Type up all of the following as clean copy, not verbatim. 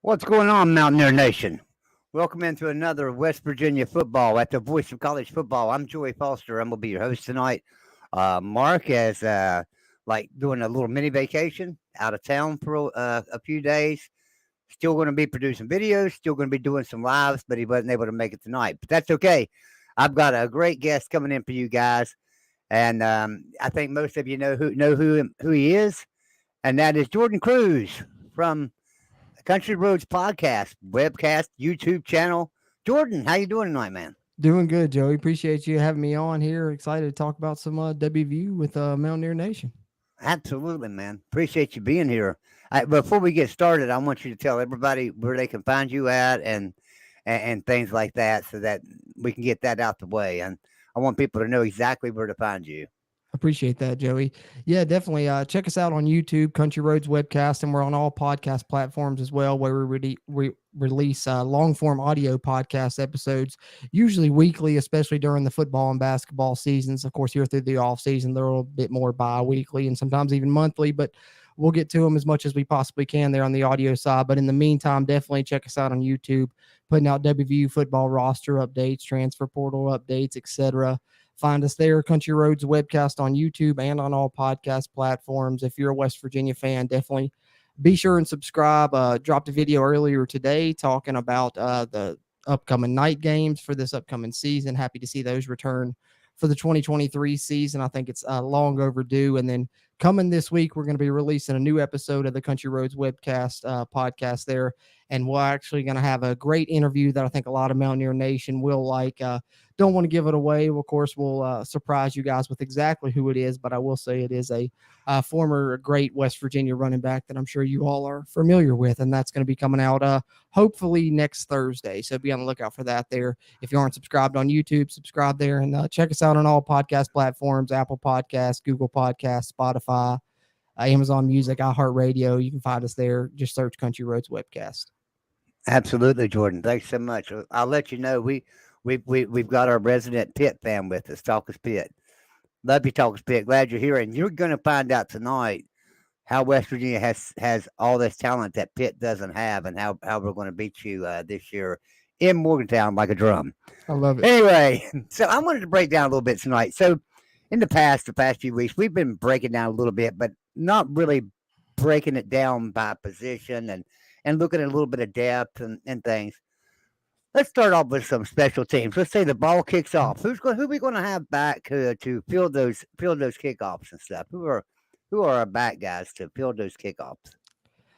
What's going on, Mountaineer Nation? Welcome into another West Virginia football at the Voice of College Football. I'm Joey Foster. I'm gonna be your host tonight. Mark is like doing a little mini vacation out of town for a few days. Still going to be producing videos. Still going to be doing some lives, but he wasn't able to make it tonight. But that's okay. I've got a great guest coming in for you guys, and I think most of you know who he is, and that is Jorden Cruz from Country Roads podcast, webcast, YouTube channel. Jorden, how you doing tonight, man? Doing good, Joey. Appreciate you having me on here. Excited to talk about some WVU with Mountaineer Nation. Absolutely, man. Appreciate you being here. Before we get started, I want you to tell everybody where they can find you at and things like that, so that we can get that out the way. And I want people to know exactly where to find you. Appreciate that, Joey. Yeah, definitely. Check us out on YouTube, Country Roads Webcast, and we're on all podcast platforms as well, where we release long form audio podcast episodes, usually weekly, especially during the football and basketball seasons. Of course, here through the off season, they're a little bit more bi-weekly and sometimes even monthly, but we'll get to them as much as we possibly can there on the audio side. But in the meantime, definitely check us out on YouTube, putting out WVU football roster updates, transfer portal updates, etc. Find us there, Country Roads Webcast on YouTube and on all podcast platforms. If you're a West Virginia fan, definitely be sure and subscribe. Dropped a video earlier today talking about the upcoming night games for this upcoming season. Happy to see those return for the 2023 season. I think it's long overdue. And then coming this week, we're going to be releasing a new episode of the Country Roads Webcast podcast there. And we're actually going to have a great interview that I think a lot of Mountaineer Nation will like. Don't want to give it away. Well, of course, we'll surprise you guys with exactly who it is, but I will say it is a former great West Virginia running back that I'm sure you all are familiar with, and that's going to be coming out hopefully next Thursday. So be on the lookout for that there. If you aren't subscribed on YouTube, subscribe there, and check us out on all podcast platforms, Apple Podcasts, Google Podcasts, Spotify, Amazon Music, iHeartRadio. You can find us there. Just search Country Roads Webcast. Absolutely, Jorden. Thanks so much. I'll let you know we've got our resident Pitt fan with us, Talkers Pitt. Love you, Talkers Pitt. Glad you're here, and you're going to find out tonight how West Virginia has all this talent that Pitt doesn't have, and how we're going to beat you this year in Morgantown like a drum. I love it. Anyway, so I wanted to break down a little bit tonight. So in the past few weeks, we've been breaking down a little bit, but not really breaking it down by position and looking at a little bit of depth and things. Let's start off with some special teams. Let's say the ball kicks off. Who are we going to have back to field those kickoffs and stuff? Who are our back guys to field those kickoffs?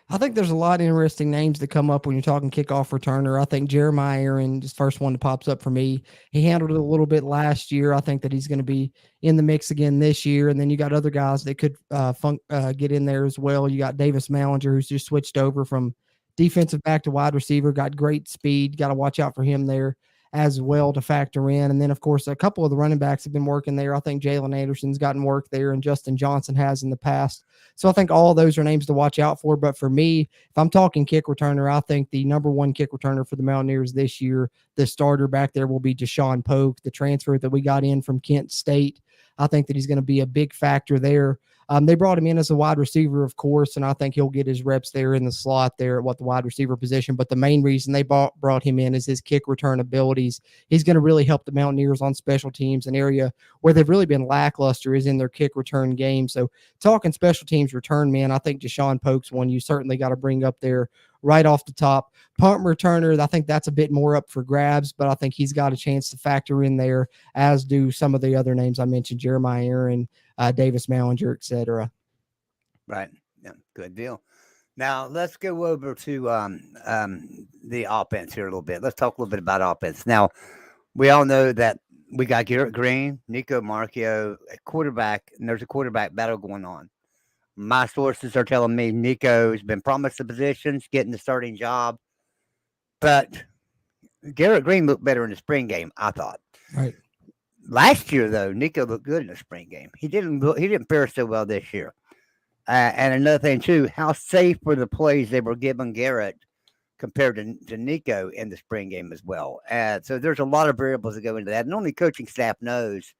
I think there's a lot of interesting names that come up when you're talking kickoff returner. I think Jeremiah Aaron is the first one that pops up for me. He handled it a little bit last year. I think that he's going to be in the mix again this year. And then you got other guys that could get in there as well. You got Davis Mallinger, who's just switched over from defensive back to wide receiver, got great speed. Got to watch out for him there as well to factor in. And then, of course, a couple of the running backs have been working there. I think Jalen Anderson's gotten work there, and Justin Johnson has in the past. So I think all those are names to watch out for. But for me, if I'm talking kick returner, I think the number one kick returner for the Mountaineers this year, the starter back there, will be Deshaun Polk, the transfer that we got in from Kent State. I think that he's going to be a big factor there. They brought him in as a wide receiver, of course, and I think he'll get his reps there in the slot there at the wide receiver position. But the main reason they brought him in is his kick return abilities. He's going to really help the Mountaineers on special teams. An area where they've really been lackluster is in their kick return game. So talking special teams return, man, I think Deshaun Polk's one you certainly got to bring up there right off the top. Punt returner, I think that's a bit more up for grabs, but I think he's got a chance to factor in there, as do some of the other names I mentioned, Jeremiah Aaron, Davis Mallinger, etc. Right. Yeah. Good deal. Now let's go over to the offense here a little bit. Let's talk a little bit about offense. Now we all know that we got Garrett Green, Nico Marchio, a quarterback, and there's a quarterback battle going on. My sources are telling me Nico's been promised the positions, getting the starting job, but Garrett Green looked better in the spring game, I thought. Right. Last year, though, Nico looked good in the spring game. He didn't fare so well this year. And another thing too, how safe were the plays they were giving Garrett compared to Nico in the spring game as well? So there's a lot of variables that go into that, and only coaching staff knows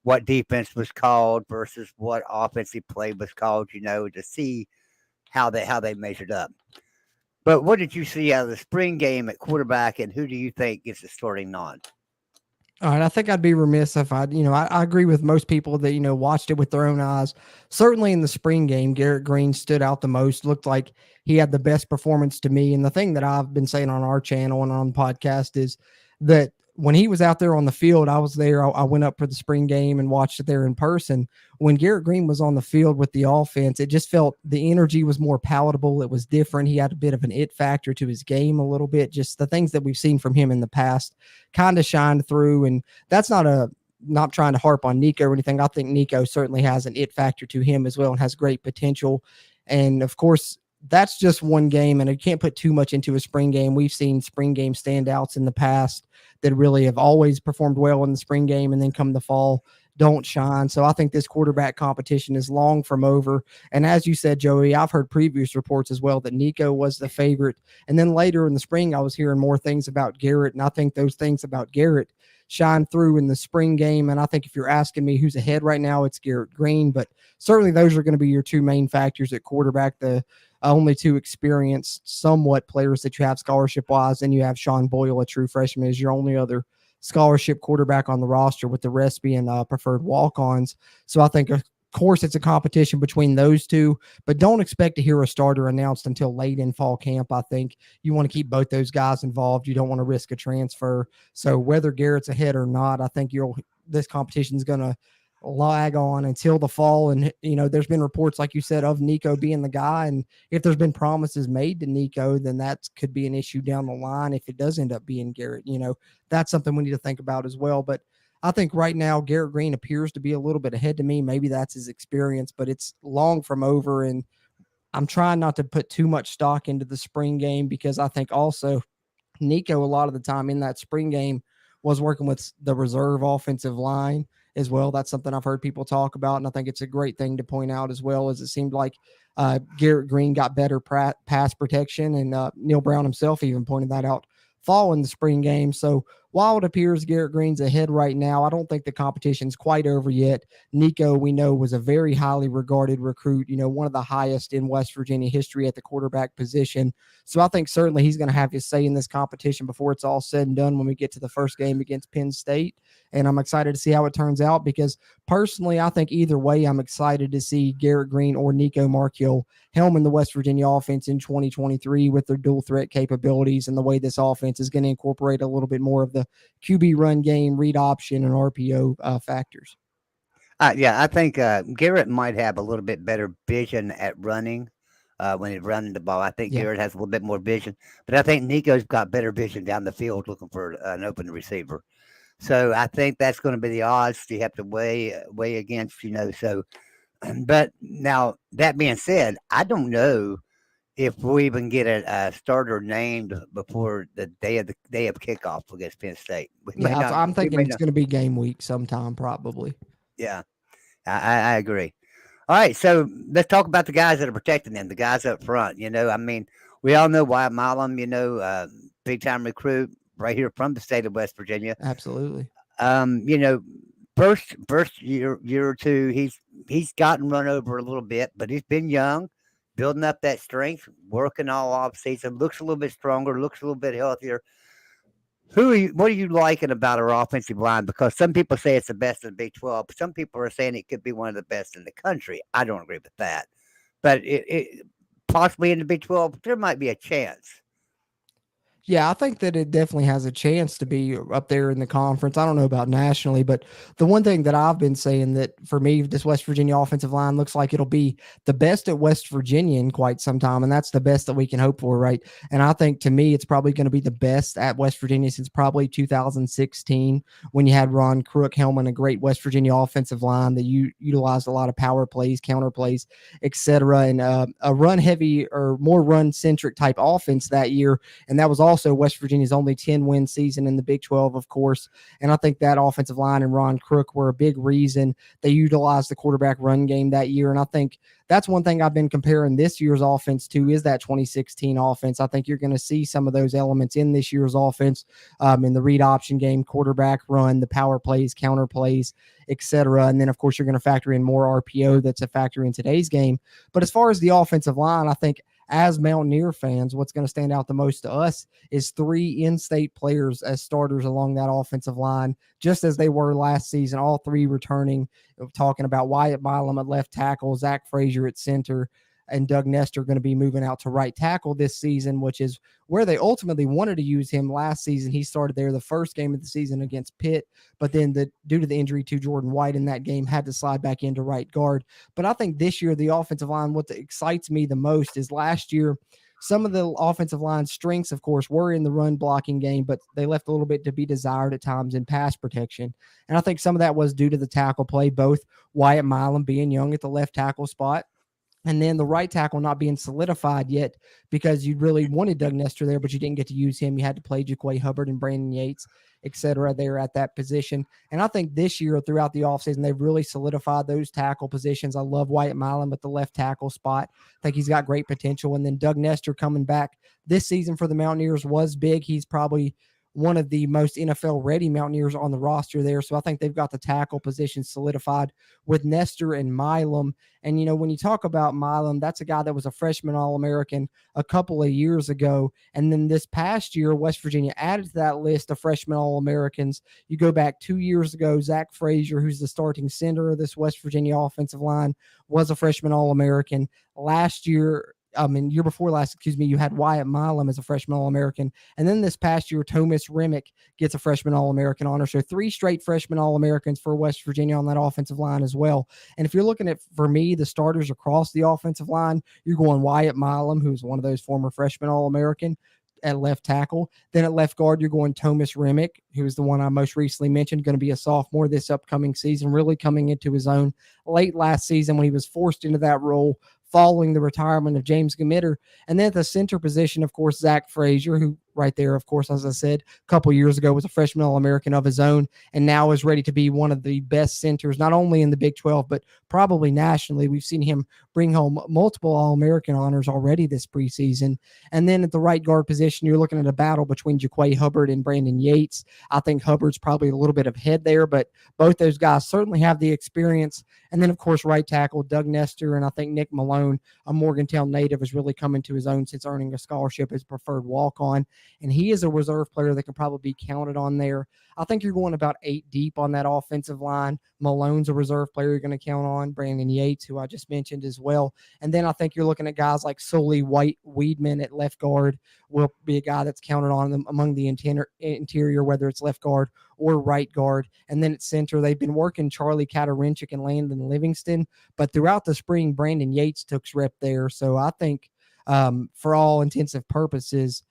what defense was called versus what offensive play was called. To see how they measured up. But what did you see out of the spring game at quarterback, and who do you think gets the starting nod? All right, I think I'd be remiss if I agree with most people that, watched it with their own eyes. Certainly in the spring game, Garrett Green stood out the most, looked like he had the best performance to me. And the thing that I've been saying on our channel and on the podcast is that when he was out there on the field, I was there. I went up for the spring game and watched it there in person. When Garrett Green was on the field with the offense, it just felt the energy was more palatable. It was different. He had a bit of an it factor to his game a little bit. Just the things that we've seen from him in the past kind of shined through. And that's not trying to harp on Nico or anything. I think Nico certainly has an it factor to him as well and has great potential. And of course, that's just one game, and I can't put too much into a spring game. We've seen spring game standouts in the past that really have always performed well in the spring game, and then come the fall, don't shine. So I think this quarterback competition is long from over. And as you said, Joey, I've heard previous reports as well that Nico was the favorite. And then later in the spring, I was hearing more things about Garrett, and I think those things about Garrett shine through in the spring game. And I think if you're asking me who's ahead right now, it's Garrett Green. But certainly those are going to be your two main factors at quarterback. The only two experienced somewhat players that you have scholarship wise. And you have Sean Boyle, a true freshman, is your only other scholarship quarterback on the roster, with the rest being preferred walk-ons. So I think, of course, it's a competition between those two, but don't expect to hear a starter announced until late in fall camp. I think you want to keep both those guys involved. You don't want to risk a transfer. So whether Garrett's ahead or not, I think this competition is going to lag on until the fall. And, there's been reports, like you said, of Nico being the guy. And if there's been promises made to Nico, then that could be an issue down the line if it does end up being Garrett. That's something we need to think about as well. But I think right now Garrett Green appears to be a little bit ahead to me. Maybe that's his experience, but it's long from over. And I'm trying not to put too much stock into the spring game, because I think also Nico, a lot of the time in that spring game, was working with the reserve offensive line as well. That's something I've heard people talk about, and I think it's a great thing to point out as well, as it seemed like Garrett Green got better pass protection, and Neil Brown himself even pointed that out fall in the spring game. So while it appears Garrett Green's ahead right now, I don't think the competition's quite over yet. Nico, we know, was a very highly regarded recruit, one of the highest in West Virginia history at the quarterback position. So I think certainly he's going to have his say in this competition before it's all said and done when we get to the first game against Penn State. And I'm excited to see how it turns out, because personally, I think either way, I'm excited to see Garrett Green or Nico Markhill helm the West Virginia offense in 2023 with their dual threat capabilities and the way this offense is going to incorporate a little bit more of the QB run game, read option, and RPO factors. Yeah, I think Garrett might have a little bit better vision at running when he's running the ball. I think Garrett has a little bit more vision, but I think Nico's got better vision down the field looking for an open receiver. So I think that's going to be the odds you have to weigh against, So, but now that being said, I don't know if we even get a starter named before the day of kickoff against Penn State. I'm thinking it's going to be game week sometime, probably. Yeah, I agree. All right, so let's talk about the guys that are protecting them, the guys up front. We all know Wyatt Milam, big time recruit right here from the state of West Virginia. Absolutely. First year or two, he's gotten run over a little bit, but he's been young, building up that strength, working all off season, looks a little bit stronger, looks a little bit healthier. What are you liking about our offensive line? Because some people say it's the best in the Big 12. But some people are saying it could be one of the best in the country. I don't agree with that. But it possibly in the Big 12, there might be a chance. Yeah, I think that it definitely has a chance to be up there in the conference. I don't know about nationally, but the one thing that I've been saying that for me, this West Virginia offensive line looks like it'll be the best at West Virginia in quite some time, and that's the best that we can hope for, right? And I think, to me, it's probably going to be the best at West Virginia since probably 2016, when you had Ron Crook helming a great West Virginia offensive line that utilized a lot of power plays, counter plays, etc., and a run-heavy or more run-centric type offense that year, and that was also West Virginia's only 10-win season in the Big 12, of course. And I think that offensive line and Ron Crook were a big reason they utilized the quarterback run game that year. And I think that's one thing I've been comparing this year's offense to, is that 2016 offense. I think you're going to see some of those elements in this year's offense, in the read option game, quarterback run, the power plays, counter plays, etc. And then, of course, you're going to factor in more RPO. That's a factor in today's game. But as far as the offensive line, I think as Mountaineer fans, what's going to stand out the most to us is 3 in-state players as starters along that offensive line, just as they were last season, all 3 returning. Talking about Wyatt Milam at left tackle, Zach Frazier at center, and Doug Nestor going to be moving out to right tackle this season, which is where they ultimately wanted to use him last season. He started there the first game of the season against Pitt, but then due to the injury to Jorden White in that game, had to slide back into right guard. But I think this year, the offensive line, what excites me the most is last year, some of the offensive line strengths, of course, were in the run blocking game, but they left a little bit to be desired at times in pass protection. And I think some of that was due to the tackle play, both Wyatt Milam being young at the left tackle spot, and then the right tackle not being solidified yet because you really wanted Doug Nestor there, but you didn't get to use him. You had to play Jaquay Hubbard and Brandon Yates, et cetera, there at that position. And I think this year throughout the offseason, they've really solidified those tackle positions. I love Wyatt Milam at the left tackle spot. I think he's got great potential. And then Doug Nestor coming back this season for the Mountaineers was big. He's probably one of the most NFL ready Mountaineers on the roster there. So I think they've got the tackle position solidified with Nestor and Milam. And, when you talk about Milam, that's a guy that was a freshman All-American a couple of years ago. And then this past year, West Virginia added to that list of freshman All-Americans. You go back 2 years ago, Zach Frazier, who's the starting center of this West Virginia offensive line, was a freshman All-American. Year before last, you had Wyatt Milam as a freshman All-American. And then this past year, Thomas Remick gets a freshman All-American honor. So 3 straight freshman All-Americans for West Virginia on that offensive line as well. And if you're looking at, for me, the starters across the offensive line, you're going Wyatt Milam, who's one of those former freshman All-American at left tackle. Then at left guard, you're going Thomas Remick, who's the one I most recently mentioned, going to be a sophomore this upcoming season, really coming into his own late last season when he was forced into that role following the retirement of James Gamitter. And then at the center position, of course, Zach Frazier, who right there, of course, as I said, a couple years ago was a freshman All-American of his own and now is ready to be one of the best centers, not only in the Big 12, but probably nationally. We've seen him bring home multiple All-American honors already this preseason. And then at the right guard position, you're looking at a battle between Jaquay Hubbard and Brandon Yates. I think Hubbard's probably a little bit ahead there, but both those guys certainly have the experience. And then, of course, right tackle, Doug Nestor, and I think Nick Malone, a Morgantown native, is really coming to his own since earning a scholarship as preferred walk-on. And he is a reserve player that can probably be counted on there. I think you're going about 8 deep on that offensive line. Malone's a reserve player you're going to count on. Brandon Yates, who I just mentioned as well. And then I think you're looking at guys like Sully Weedman at left guard will be a guy that's counted on them among the interior, whether it's left guard or right guard. And then at center, they've been working Charlie Katarinchik and Landon Livingston. But throughout the spring, Brandon Yates took rep there. So I think for all intensive purposes,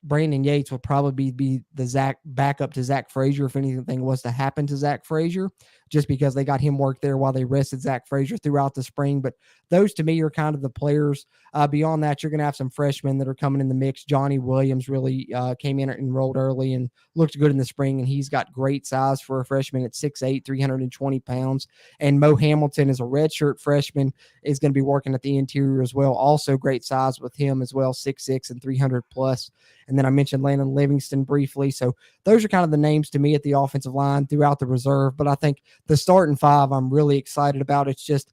Brandon Yates would probably be the backup to Zach Frazier if anything was to happen to Zach Frazier, just because they got him work there while they rested Zach Frazier throughout the spring. But those to me are kind of the players. Beyond that, you're going to have some freshmen that are coming in the mix. Johnny Williams really came in and enrolled early and looked good in the spring, and he's got great size for a freshman at 6'8", 320 pounds. And Mo Hamilton is a redshirt freshman, is going to be working at the interior as well. Also great size with him as well, 6'6" and 300 plus. And then I mentioned Landon Livingston briefly. So those are kind of the names to me at the offensive line throughout the reserve. But I think the starting 5 I'm really excited about. It's just,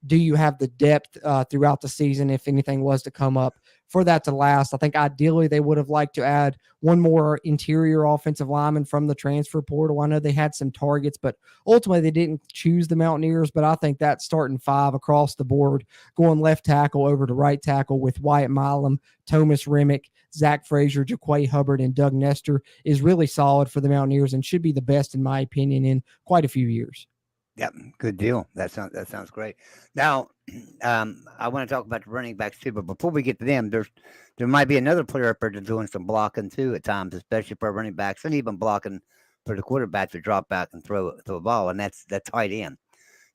do you have the depth throughout the season if anything was to come up for that to last? I think ideally they would have liked to add one more interior offensive lineman from the transfer portal. I know they had some targets, but ultimately they didn't choose the Mountaineers. But I think that starting 5 across the board, going left tackle over to right tackle with Wyatt Milam, Thomas Remick, Zach Frazier, Jaquay Hubbard, and Doug Nestor is really solid for the Mountaineers and should be the best, in my opinion, in quite a few years. Yep, good deal. That sounds great. Now, I want to talk about the running backs too, but before we get to them, there might be another player up there that's doing some blocking too at times, especially for running backs, and even blocking for the quarterback to drop back and throw a ball, and that's the tight end.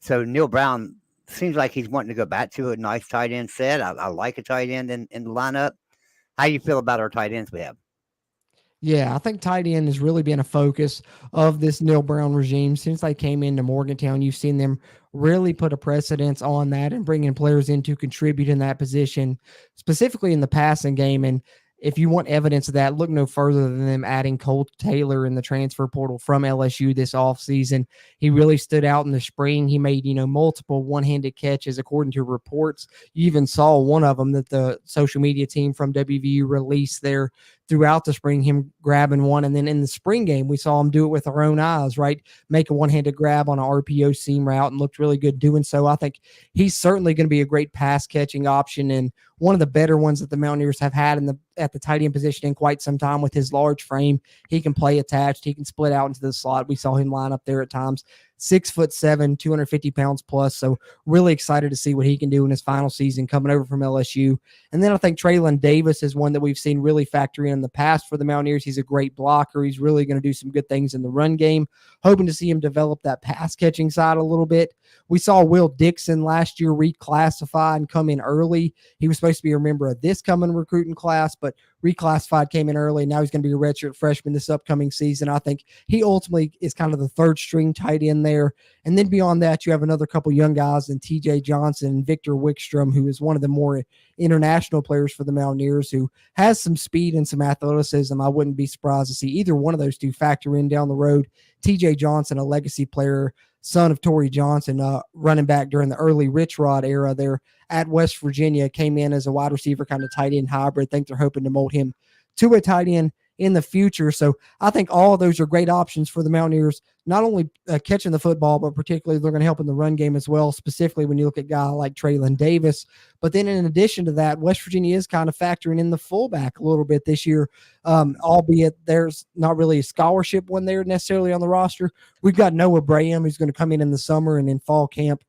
So Neil Brown seems like he's wanting to go back to a nice tight end set. I like a tight end in the lineup. How you feel about our tight ends we have? Yeah, I think tight end has really been a focus of this Neil Brown regime since they came into Morgantown. You've seen them really put a precedence on that and bringing players in to contribute in that position, specifically in the passing game. And if you want evidence of that, look no further than them adding Cole Taylor in the transfer portal from LSU this offseason. He really stood out in the spring. He made, multiple one-handed catches according to reports. You even saw one of them that the social media team from WVU released there throughout the spring, him grabbing one. And then in the spring game, we saw him do it with our own eyes, right? Make a one-handed grab on an RPO seam route and looked really good doing so. I think he's certainly going to be a great pass catching option and one of the better ones that the Mountaineers have had at the tight end position in quite some time with his large frame. He can play attached. He can split out into the slot. We saw him line up there at times. 6'7", 250 pounds plus. So really excited to see what he can do in his final season coming over from LSU. And then I think Traylon Davis is one that we've seen really factor in the past for the Mountaineers. He's a great blocker. He's really going to do some good things in the run game. Hoping to see him develop that pass catching side a little bit. We saw Will Dixon last year reclassify and come in early. He was supposed to be a member of this coming recruiting class, but reclassified, came in early. Now he's going to be a redshirt freshman this upcoming season. I think he ultimately is kind of the third string tight end there. And then beyond that, you have another couple young guys in TJ Johnson and Victor Wickstrom, who is one of the more international players for the Mountaineers, who has some speed and some athleticism. I wouldn't be surprised to see either one of those two factor in down the road. TJ Johnson, a legacy player, son of Torrey Johnson, running back during the early Rich Rod era there at West Virginia, came in as a wide receiver, kind of tight end hybrid. I think they're hoping to mold him to a tight end in the future. So I think all of those are great options for the Mountaineers, not only catching the football, but particularly they're going to help in the run game as well, specifically when you look at a guy like Traylon Davis. But then in addition to that, West Virginia is kind of factoring in the fullback a little bit this year, albeit there's not really a scholarship one there necessarily on the roster. We've got Noah Braham, who's going to come in the summer and in fall camp,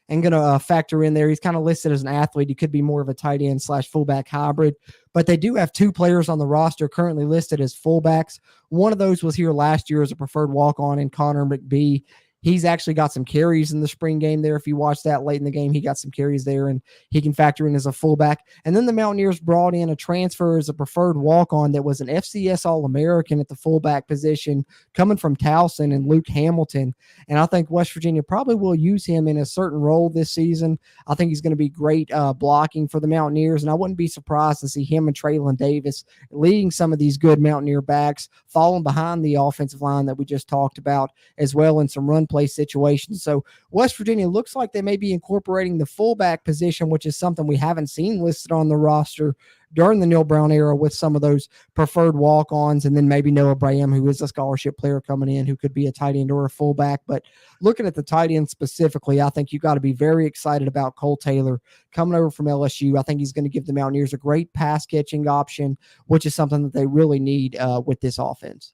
and going to factor in there. He's kind of listed as an athlete. He could be more of a tight end / fullback hybrid, but they do have two players on the roster currently listed as fullbacks. One of those was here last year as a preferred walk-on in Connor McBee. He's actually got some carries in the spring game there. If you watch that late in the game, he got some carries there, and he can factor in as a fullback. And then the Mountaineers brought in a transfer as a preferred walk-on that was an FCS All-American at the fullback position coming from Towson, and Luke Hamilton. And I think West Virginia probably will use him in a certain role this season. I think he's going to be great blocking for the Mountaineers, and I wouldn't be surprised to see him and Traylon Davis leading some of these good Mountaineer backs, falling behind the offensive line that we just talked about, as well in some run play situations. So West Virginia looks like they may be incorporating the fullback position, which is something we haven't seen listed on the roster during the Neil Brown era, with some of those preferred walk-ons, and then maybe Noah Braham, who is a scholarship player coming in, who could be a tight end or a fullback. But looking at the tight end specifically, I think you got to be very excited about Cole Taylor coming over from LSU. I think he's going to give the Mountaineers a great pass catching option, which is something that they really need with this offense.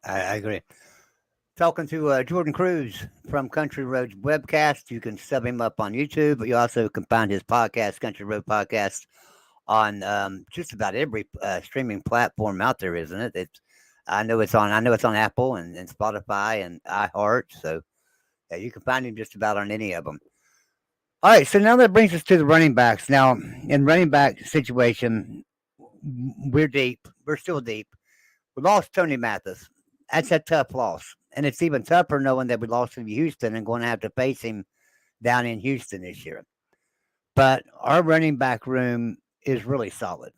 I agree. Talking to Jorden Cruz from Country Roads Webcast. You can sub him up on YouTube, but you also can find his podcast, Country Road Podcast, on just about every streaming platform out there, isn't it? I know it's on Apple and Spotify and iHeart. So you can find him just about on any of them. All right, so now that brings us to the running backs. Now, in running back situation, we're deep. We're still deep. We lost Tony Mathis. That's a tough loss. And it's even tougher knowing that we lost him to Houston and going to have to face him down in Houston this year. But our running back room is really solid.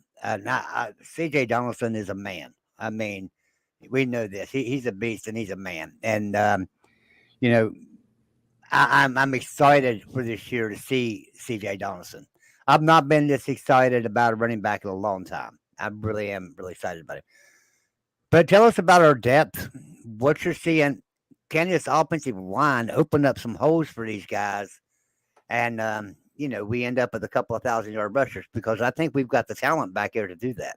C.J. Donaldson is a man. I mean, we know this. He's a beast and he's a man. And, I'm excited for this year to see C.J. Donaldson. I've not been this excited about a running back in a long time. I really am really excited about it. But tell us about our depth. What you're seeing, can this offensive line open up some holes for these guys? And, we end up with a couple of 1,000-yard rushers, because I think we've got the talent back there to do that.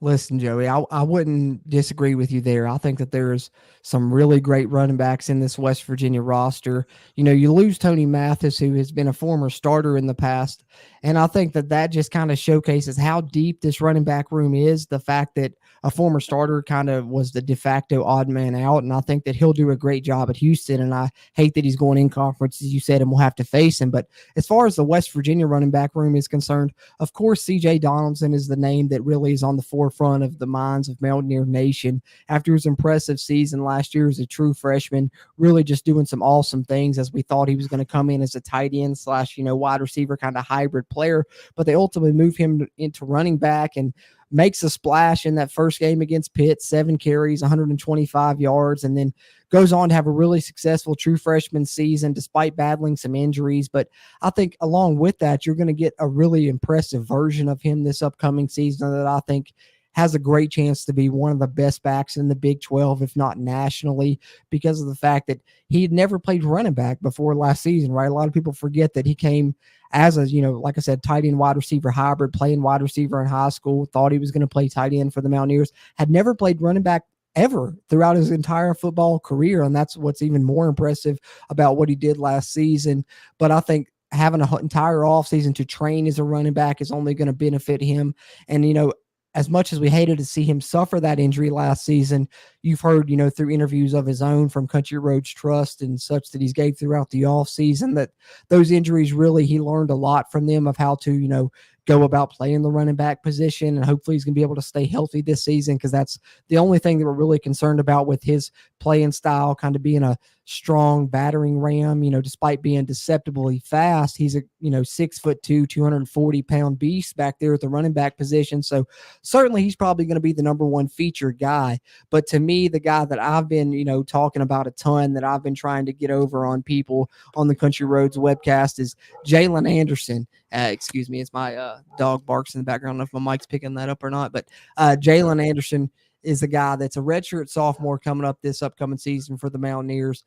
Listen, Joey, I wouldn't disagree with you there. I think that there's some really great running backs in this West Virginia roster. You lose Tony Mathis, who has been a former starter in the past, and I think that just kind of showcases how deep this running back room is. The fact that a former starter, kind of was the de facto odd man out. And I think that he'll do a great job at Houston. And I hate that he's going in conference, as you said, and we'll have to face him. But as far as the West Virginia running back room is concerned, of course, C.J. Donaldson is the name that really is on the forefront of the minds of Mountaineer Nation. After his impressive season last year as a true freshman, really just doing some awesome things, as we thought he was going to come in as a tight end / wide receiver kind of hybrid player, but they ultimately move him into running back and makes a splash in that first game against Pitt, 7 carries, 125 yards, and then goes on to have a really successful true freshman season despite battling some injuries. But I think along with that, you're going to get a really impressive version of him this upcoming season that I think has a great chance to be one of the best backs in the Big 12, if not nationally, because of the fact that he had never played running back before last season, right? A lot of people forget that he came as a, like I said, tight end wide receiver hybrid, playing wide receiver in high school, thought he was going to play tight end for the Mountaineers, had never played running back ever throughout his entire football career. And that's what's even more impressive about what he did last season. But I think having an entire offseason to train as a running back is only going to benefit him. And, as much as we hated to see him suffer that injury last season, you've heard, through interviews of his own from Country Roads Trust and such that he's gave throughout the off season, that those injuries really, he learned a lot from them of how to, go about playing the running back position. And hopefully he's going to be able to stay healthy this season, because that's the only thing that we're really concerned about with his playing style, kind of being a strong battering ram, despite being deceptively fast. He's a, 6'2", 240-pound beast back there at the running back position. So certainly he's probably going to be the number one featured guy. But to me, the guy that I've been, talking about a ton, that I've been trying to get over on people on the Country Roads webcast, is Jalen Anderson. Excuse me, it's my dog barks in the background. I don't know if my mic's picking that up or not, but Jalen Anderson is the guy that's a redshirt sophomore coming up this upcoming season for the Mountaineers.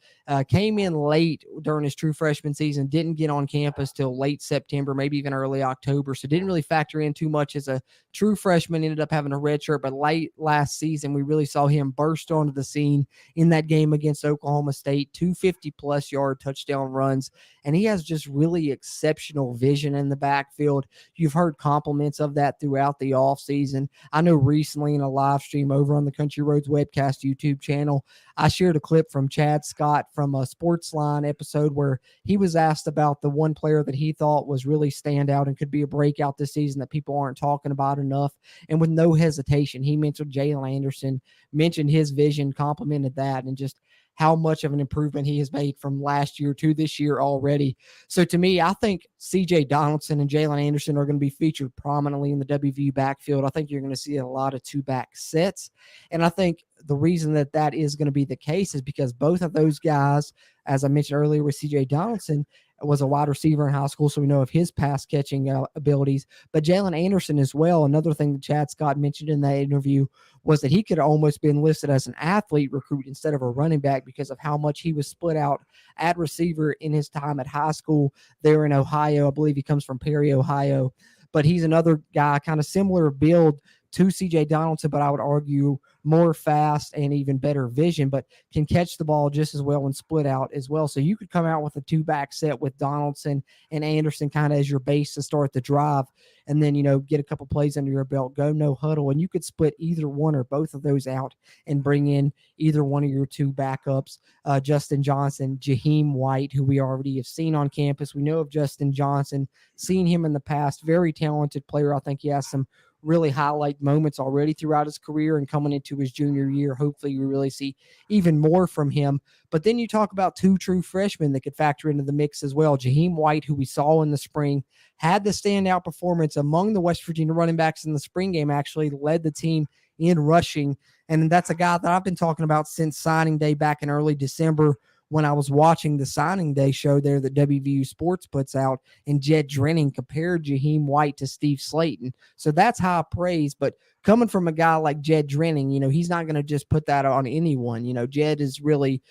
Came in late during his true freshman season, didn't get on campus till late September, maybe even early October, so didn't really factor in too much as a true freshman, ended up having a redshirt, but late last season, we really saw him burst onto the scene in that game against Oklahoma State, 250-plus yard touchdown runs, and he has just really exceptional vision in the backfield. You've heard compliments of that throughout the offseason. I know recently in a live stream over on the Country Roads webcast YouTube channel, I shared a clip from Chad Scott from a Sportsline episode where he was asked about the one player that he thought was really standout and could be a breakout this season that people aren't talking about enough. And with no hesitation, he mentioned Jalen Anderson, mentioned his vision, complimented that, and just how much of an improvement he has made from last year to this year already. So to me, I think C.J. Donaldson and Jalen Anderson are going to be featured prominently in the WVU backfield. I think you're going to see a lot of two-back sets. And I think the reason that is going to be the case is because both of those guys, as I mentioned earlier with C.J. Donaldson, was a wide receiver in high school, so we know of his pass catching abilities. But Jalen Anderson as well, another thing that Chad Scott mentioned in that interview was that he could have almost been listed as an athlete recruit instead of a running back because of how much he was split out at receiver in his time at high school there in Ohio. I believe he comes from Perry, Ohio. But he's another guy, kind of similar build to C.J. Donaldson, but I would argue more fast and even better vision, but can catch the ball just as well and split out as well. So you could come out with a two-back set with Donaldson and Anderson kind of as your base to start the drive, and then, get a couple plays under your belt, go no huddle, and you could split either one or both of those out and bring in either one of your two backups, Justin Johnson, Jaheim White, who we already have seen on campus. We know of Justin Johnson, seen him in the past, very talented player. I think he has some really highlight moments already throughout his career, and coming into his junior year, hopefully we really see even more from him. But then you talk about two true freshmen that could factor into the mix as well. Jaheim White, who we saw in the spring, had the standout performance among the West Virginia running backs in the spring game, actually led the team in rushing. And that's a guy that I've been talking about since signing day back in early December, when I was watching the signing day show there that WVU Sports puts out, and Jed Drenning compared Jaheim White to Steve Slayton. So that's high praise. But coming from a guy like Jed Drenning, he's not going to just put that on anyone. Jed is really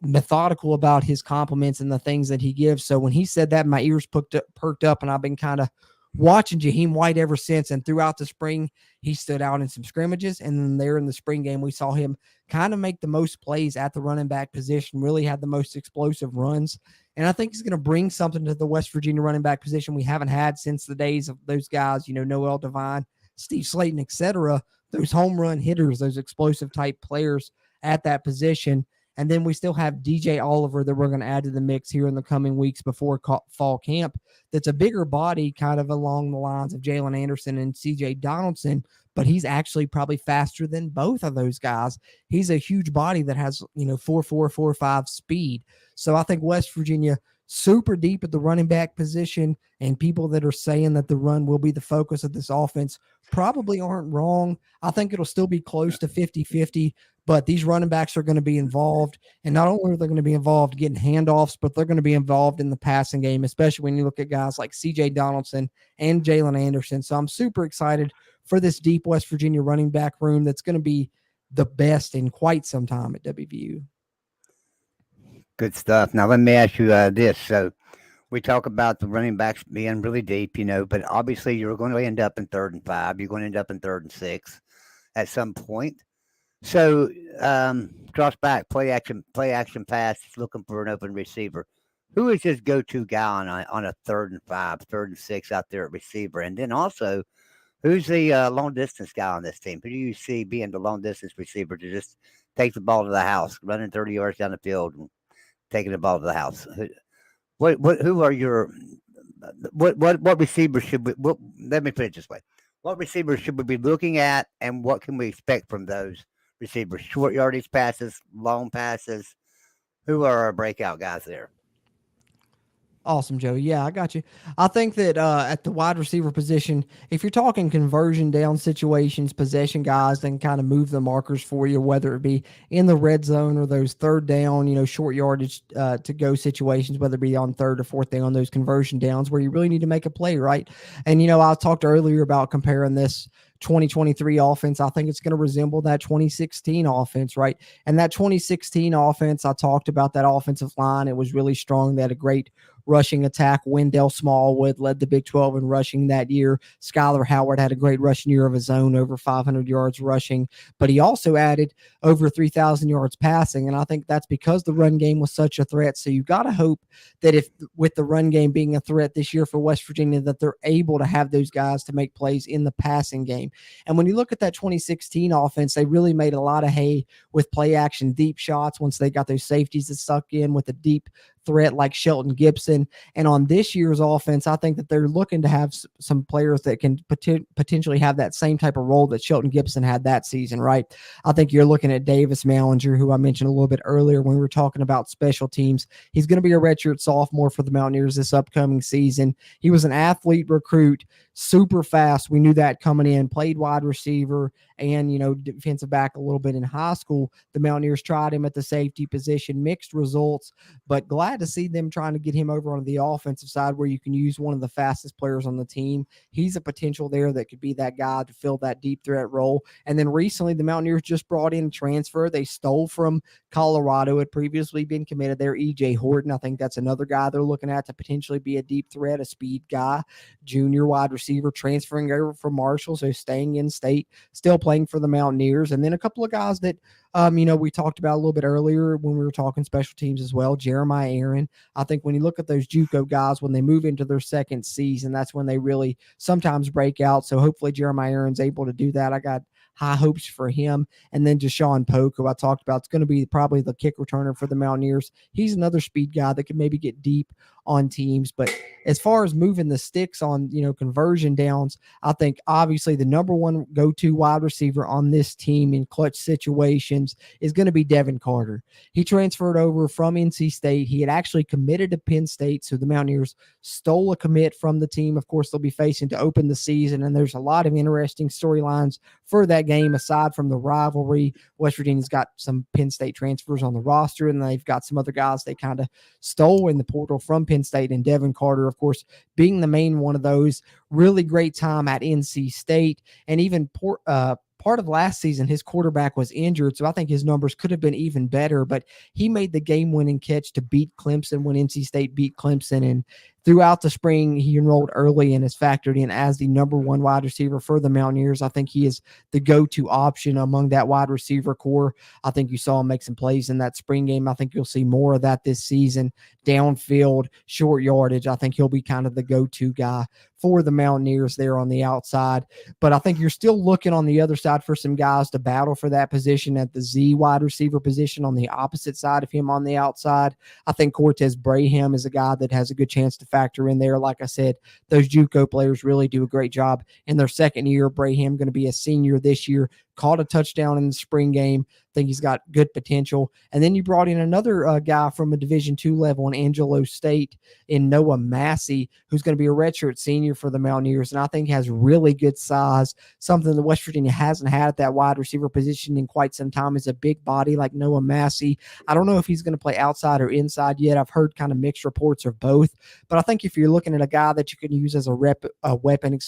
methodical about his compliments and the things that he gives. So when he said that, my ears perked up, and I've been kind of watching Jaheim White ever since. And throughout the spring, he stood out in some scrimmages. And then there in the spring game, we saw him kind of make the most plays at the running back position, really had the most explosive runs. And I think he's going to bring something to the West Virginia running back position we haven't had since the days of those guys, Noel Devine, Steve Slayton, etc., those home run hitters, those explosive type players at that position. And then we still have DJ Oliver that we're going to add to the mix here in the coming weeks before fall camp. That's a bigger body, kind of along the lines of Jalen Anderson and CJ Donaldson, but he's actually probably faster than both of those guys. He's a huge body that has, 4.4, 4.5 speed. So I think West Virginia super deep at the running back position, and people that are saying that the run will be the focus of this offense probably aren't wrong. I think it'll still be close to 50-50, but these running backs are going to be involved. And not only are they going to be involved getting handoffs, but they're going to be involved in the passing game, especially when you look at guys like CJ Donaldson and Jalen Anderson. So I'm super excited for this deep West Virginia running back room that's going to be the best in quite some time at WVU. Good stuff. Now, let me ask you this. So, we talk about the running backs being really deep, but obviously you're going to end up in 3rd and 5. You're going to end up in 3rd and 6 at some point. So, drops back, play action pass, looking for an open receiver. Who is his go-to guy on a 3rd and 5, 3rd and 6 out there at receiver? And then also, who's the long distance guy on this team? Who do you see being the long distance receiver to just take the ball to the house, running 30 yards down the field and taking the ball to the house? Who are your what receivers should we? Let me put it this way: what receivers should we be looking at, and what can we expect from those receivers? Short yardage passes, long passes. Who are our breakout guys there? Awesome, Joe. Yeah, I got you. I think that at the wide receiver position, if you're talking conversion down situations, possession guys, then kind of move the markers for you, whether it be in the red zone or those 3rd down, short yardage to go situations, whether it be on 3rd or 4th down, those conversion downs where you really need to make a play, right? And, I talked earlier about comparing this 2023 offense. I think it's going to resemble that 2016 offense, right? And that 2016 offense, I talked about that offensive line. It was really strong. They had a great rushing attack. Wendell Smallwood led the Big 12 in rushing that year. Skylar Howard had a great rushing year of his own, over 500 yards rushing, but he also added over 3,000 yards passing. And I think that's because the run game was such a threat. So you got to hope that if with the run game being a threat this year for West Virginia, that they're able to have those guys to make plays in the passing game. And when you look at that 2016 offense, they really made a lot of hay with play action deep shots once they got those safeties that stuck in with a deep threat like Shelton Gibson. And on this year's offense, I think that they're looking to have some players that can potentially have that same type of role that Shelton Gibson had that season, right? I think you're looking at Davis Mallinger, who I mentioned a little bit earlier when we were talking about special teams. He's going to be a redshirt sophomore for the Mountaineers this upcoming season. He was an athlete recruit, super fast. We knew that coming in, played wide receiver and, defensive back a little bit in high school. The Mountaineers tried him at the safety position, mixed results, but glad to see them trying to get him over on the offensive side where you can use one of the fastest players on the team. He's a potential there that could be that guy to fill that deep threat role. And then recently the Mountaineers just brought in a transfer. They stole from Colorado, had previously been committed there, EJ Jorden. I think that's another guy they're looking at to potentially be a deep threat, a speed guy, junior wide receiver, transferring over from Marshall, so staying in state, still playing for the Mountaineers. And then a couple of guys that we talked about a little bit earlier when we were talking special teams as well. Jeremiah Aaron. I think when you look at those JUCO guys, when they move into their second season, that's when they really sometimes break out. So hopefully Jeremiah Aaron's able to do that. I got high hopes for him. And then Deshaun Polk, who I talked about, it's going to be probably the kick returner for the Mountaineers. He's another speed guy that could maybe get deep on teams. But as far as moving the sticks on, conversion downs, I think obviously the number one go-to wide receiver on this team in clutch situations is going to be Devin Carter. He transferred over from NC State. He had actually committed to Penn State, so the Mountaineers stole a commit from the team. Of course, they'll be facing to open the season, and there's a lot of interesting storylines for that game aside from the rivalry. West Virginia's got some Penn State transfers on the roster, and they've got some other guys they kind of stole in the portal from Penn State, and Devin Carter, of course, being the main one of those. Really great time at NC State, and even part of last season, his quarterback was injured, so I think his numbers could have been even better, but he made the game-winning catch to beat Clemson when NC State beat Clemson, and throughout the spring, he enrolled early and is factored in as the number one wide receiver for the Mountaineers. I think he is the go-to option among that wide receiver core. I think you saw him make some plays in that spring game. I think you'll see more of that this season. Downfield, short yardage, I think he'll be kind of the go-to guy for the Mountaineers there on the outside. But I think you're still looking on the other side for some guys to battle for that position at the Z wide receiver position on the opposite side of him on the outside. I think Cortez Braham is a guy that has a good chance to factor in there. Like I said, those JUCO players really do a great job in their second year. Braham going to be a senior this year, caught a touchdown in the spring game. Think he's got good potential. And then you brought in another guy from a Division II level in Angelo State in Noah Massey, who's going to be a redshirt senior for the Mountaineers, and I think has really good size, something that West Virginia hasn't had at that wide receiver position in quite some time, is a big body like Noah Massey. I don't know if he's going to play outside or inside yet. I've heard kind of mixed reports of both, but I think if you're looking at a guy that you can use as a weapon,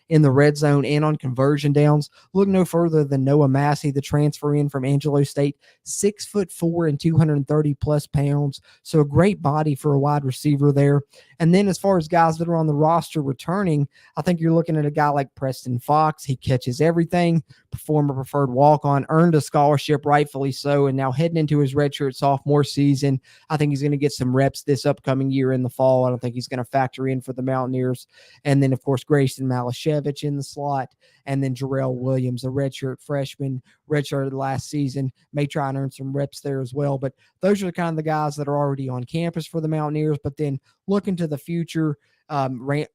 in the red zone and on conversion downs, look no further than Noah Massey, the transfer in from Angelo State, 6'4" and 230 plus pounds. So a great body for a wide receiver there. And then as far as guys that are on the roster returning, I think you're looking at a guy like Preston Fox. He catches everything, former preferred walk-on, earned a scholarship, rightfully so, and now heading into his redshirt sophomore season. I think he's going to get some reps this upcoming year in the fall. I don't think he's going to factor in for the Mountaineers. And then, of course, Grayson Malashevich in the slot, and then Jarrell Williams, a redshirt freshman, redshirted last season, may try and earn some reps there as well. But those are the kind of the guys that are already on campus for the Mountaineers. But then looking to the future, Rodney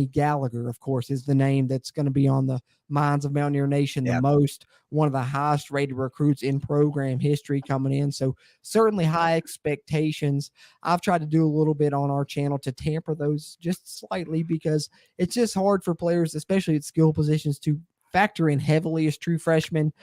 Gallagher, of course, is the name that's going to be on the minds of Mountaineer Nation the most. One of the highest rated recruits in program history coming in. So certainly high expectations. I've tried to do a little bit on our channel to tamper those just slightly, because it's just hard for players, especially at skill positions, to factor in heavily as true freshmen.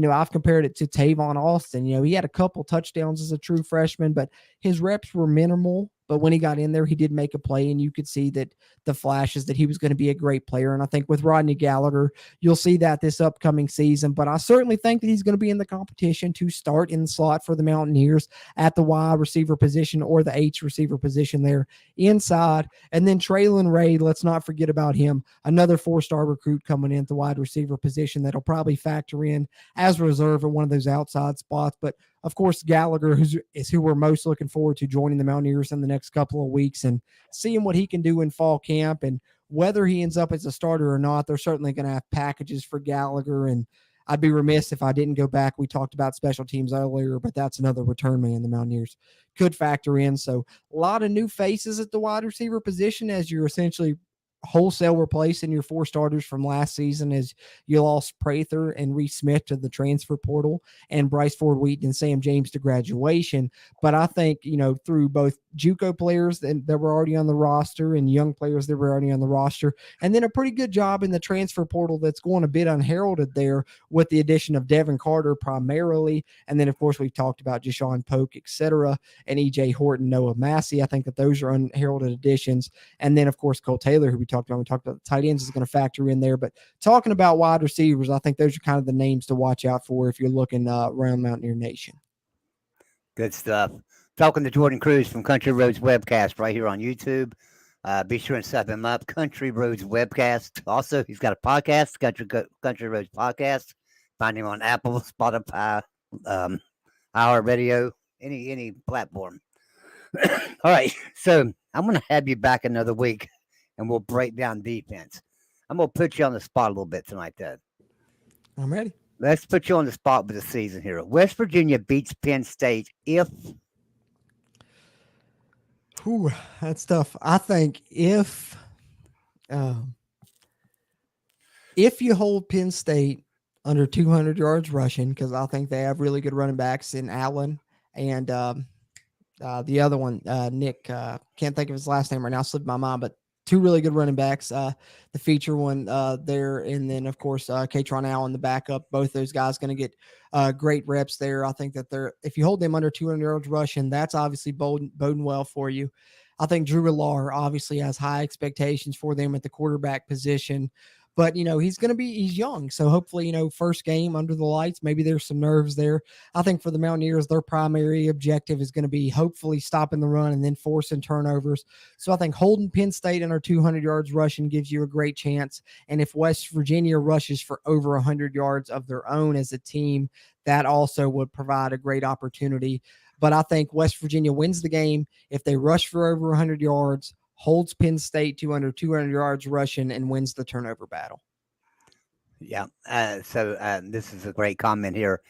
I've compared it to Tavon Austin. He had a couple touchdowns as a true freshman, but his reps were minimal. But when he got in there, he did make a play, and you could see that the flashes that he was going to be a great player. And I think with Rodney Gallagher, you'll see that this upcoming season. But I certainly think that he's going to be in the competition to start in the slot for the Mountaineers at the wide receiver position or the H receiver position there inside. And then Traylon Ray, let's not forget about him, another 4-star recruit coming in at the wide receiver position that'll probably factor in as reserve at one of those outside spots. But of course, Gallagher is who we're most looking forward to joining the Mountaineers in the next couple of weeks and seeing what he can do in fall camp. And whether he ends up as a starter or not, they're certainly going to have packages for Gallagher. And I'd be remiss if I didn't go back. We talked about special teams earlier, but that's another return man the Mountaineers could factor in. So a lot of new faces at the wide receiver position as you're essentially wholesale replacing your 4 starters from last season, as you lost Prather and Reese Smith to the transfer portal and Bryce Ford Wheaton and Sam James to graduation. But I think, through both JUCO players that were already on the roster and young players that were already on the roster, and then a pretty good job in the transfer portal that's going a bit unheralded there with the addition of Devin Carter primarily. And then, of course, we've talked about Jashawn Polk, etc., and EJ Horton, Noah Massey. I think that those are unheralded additions. And then, of course, Cole Taylor, who we talked about the tight ends, is going to factor in there. But talking about wide receivers, I think those are kind of the names to watch out for if you're looking around Mountaineer Nation. Good stuff. Talking to Jorden Cruz from Country Roads Webcast right here on YouTube. Be sure and sub him up, Country Roads Webcast. Also, he's got a podcast, Country Roads Podcast. Find him on Apple, Spotify, iHeartRadio, any platform. All right, so I'm going to have you back another week, and we'll break down defense. I'm going to put you on the spot a little bit tonight, Ted. I'm ready. Let's put you on the spot with the season here. West Virginia beats Penn State if... Ooh, that's tough. I think if you hold Penn State under 200 yards rushing, because I think they have really good running backs in Allen and the other one, Nick, can't think of his last name right now, slipped my mind, but 2 really good running backs, the feature one there, and then, of course, Katron Allen, the backup. Both those guys going to get great reps there. I think that if you hold them under 200 yards rushing, that's obviously boding well for you. I think Drew Millar obviously has high expectations for them at the quarterback position. But, he's young. So hopefully, first game under the lights, maybe there's some nerves there. I think for the Mountaineers, their primary objective is going to be hopefully stopping the run and then forcing turnovers. So I think holding Penn State under 200 yards rushing gives you a great chance. And if West Virginia rushes for over 100 yards of their own as a team, that also would provide a great opportunity. But I think West Virginia wins the game if they rush for over 100 yards, holds Penn State to under 200 yards rushing, and wins the turnover battle. Yeah. This is a great comment here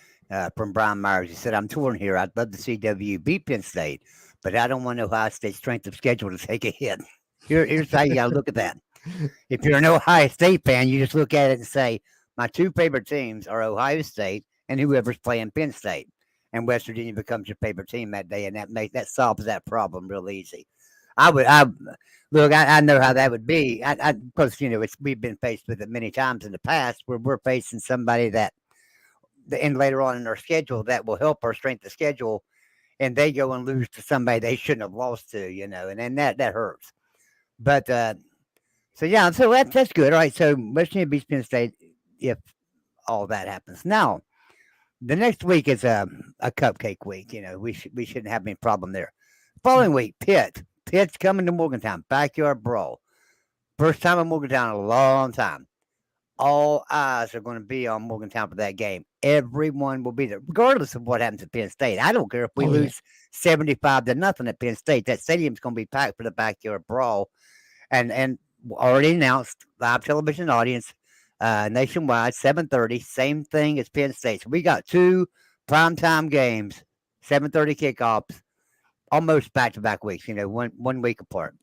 from Brian Myers. He said, I'm torn here. I'd love to see WU beat Penn State, but I don't want Ohio State's strength of schedule to take a hit. Here's how you got to look at that. If you're an Ohio State fan, you just look at it and say, my two favorite teams are Ohio State and whoever's playing Penn State. And West Virginia becomes your favorite team that day, and that solves that problem real easy. I know how that would be. Because we've been faced with it many times in the past where we're facing somebody and later on in our schedule that will help our strength of schedule, and they go and lose to somebody they shouldn't have lost to, and then that hurts. But so that's good. All right, so West Virginia beats Penn State if all that happens. Now, the next week is a cupcake week. We shouldn't have any problem there. Following week, Pitt's coming to Morgantown, backyard brawl. First time in Morgantown in a long time. All eyes are going to be on Morgantown for that game. Everyone will be there, regardless of what happens at Penn State. I don't care if we lose 75-0 at Penn State. That stadium's going to be packed for the backyard brawl. And already announced, live television audience, nationwide, 7:30, same thing as Penn State. So we got two primetime games, 7:30 kickoffs, almost back-to-back weeks, 1 week apart,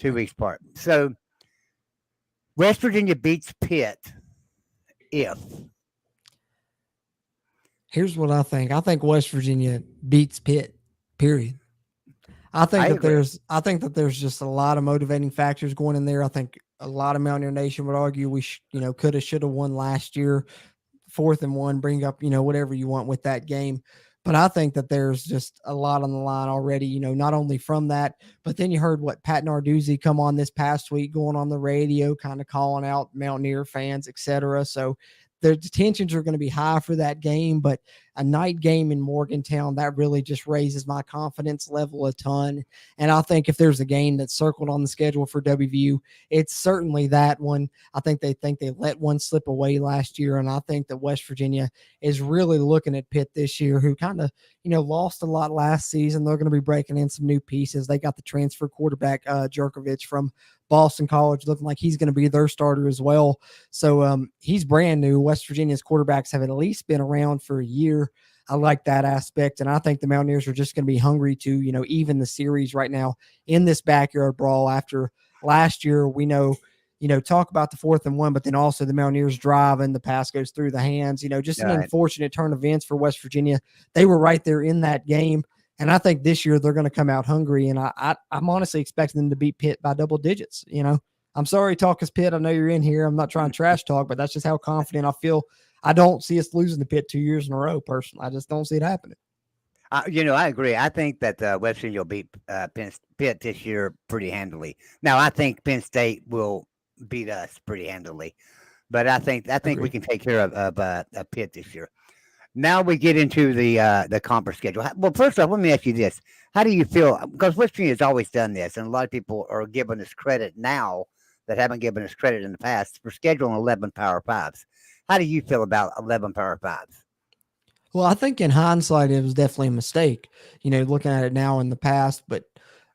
2 weeks apart. So West Virginia beats Pitt if. Here's what I think. I think West Virginia beats Pitt, period. I think that there's just a lot of motivating factors going in there. I think a lot of Mountaineer Nation would argue we could have, should have won last year, 4th and 1, bring up, whatever you want with that game. But I think that there's just a lot on the line already, not only from that, but then you heard what Pat Narduzzi come on this past week, going on the radio, kind of calling out Mountaineer fans, etc. So the tensions are going to be high for that game, but a night game in Morgantown, that really just raises my confidence level a ton. And I think if there's a game that's circled on the schedule for WVU, it's certainly that one. I think they let one slip away last year, and I think that West Virginia is really looking at Pitt this year, who kind of, lost a lot last season. They're going to be breaking in some new pieces. They got the transfer quarterback, Jerkovich from Boston College, looking like he's going to be their starter as well. So he's brand new. West Virginia's quarterbacks have at least been around for a year. I like that aspect, and I think the Mountaineers are just going to be hungry to, even the series right now in this backyard brawl. After last year, we know, talk about the 4th and 1, but then also the Mountaineers drive and the pass goes through the hands. Just an unfortunate turn of events for West Virginia. They were right there in that game. And I think this year they're going to come out hungry, and I'm honestly expecting them to beat Pitt by double digits. I'm sorry, Talkers Pitt. I know you're in here. I'm not trying to trash talk, but that's just how confident I feel. I don't see us losing to Pitt 2 years in a row, personally. I just don't see it happening. I agree. I think that West Virginia will beat Pitt this year pretty handily. Now, I think Penn State will beat us pretty handily, but I think we can take care of Pitt this year. Now we get into the conference schedule. Well, first off, let me ask you this. How do you feel? Because West Virginia has always done this, and a lot of people are giving us credit now that haven't given us credit in the past for scheduling 11 Power Fives. How do you feel about 11 Power Fives? Well, I think in hindsight, it was definitely a mistake, looking at it now in the past, but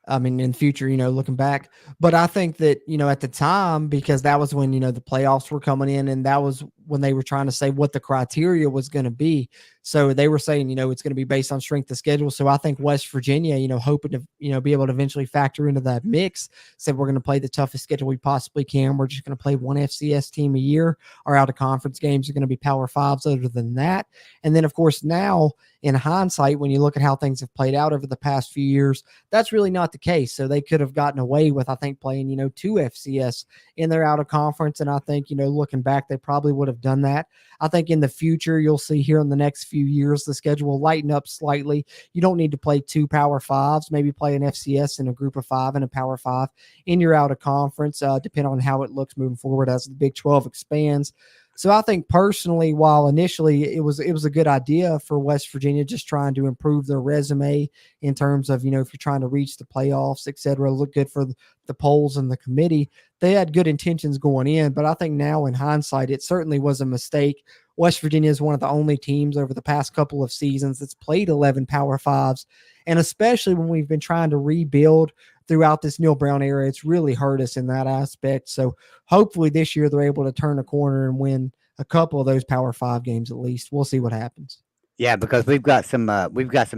I mean, in the future, looking back. But I think that, at the time, because that was when, the playoffs were coming in, and that was when they were trying to say what the criteria was going to be. So they were saying, it's going to be based on strength of schedule. So I think West Virginia, hoping to, be able to eventually factor into that mix, said we're going to play the toughest schedule we possibly can. We're just going to play one FCS team a year. Our out of conference games are going to be Power Fives other than that. And then, of course, now in hindsight, when you look at how things have played out over the past few years, that's really not the case. So they could have gotten away with, I think, playing, 2 FCS in their out of conference. And I think, looking back, they probably would have done that. I think in the future, you'll see here in the next few years, the schedule will lighten up slightly. You don't need to play 2 Power Fives, maybe play an FCS in a group of 5 and a Power 5 in your out of conference, depending on how it looks moving forward as the Big 12 expands. So I think personally, while initially it was a good idea for West Virginia, just trying to improve their resume in terms of, if you're trying to reach the playoffs, et cetera, look good for the polls and the committee, they had good intentions going in. But I think now in hindsight, it certainly was a mistake. West Virginia is one of the only teams over the past couple of seasons that's played 11 Power Fives. And especially when we've been trying to rebuild throughout this Neil Brown era. It's really hurt us in that aspect. So hopefully this year they're able to turn a corner and win a couple of those Power 5 games at least. We'll see what happens. Yeah, because we've got some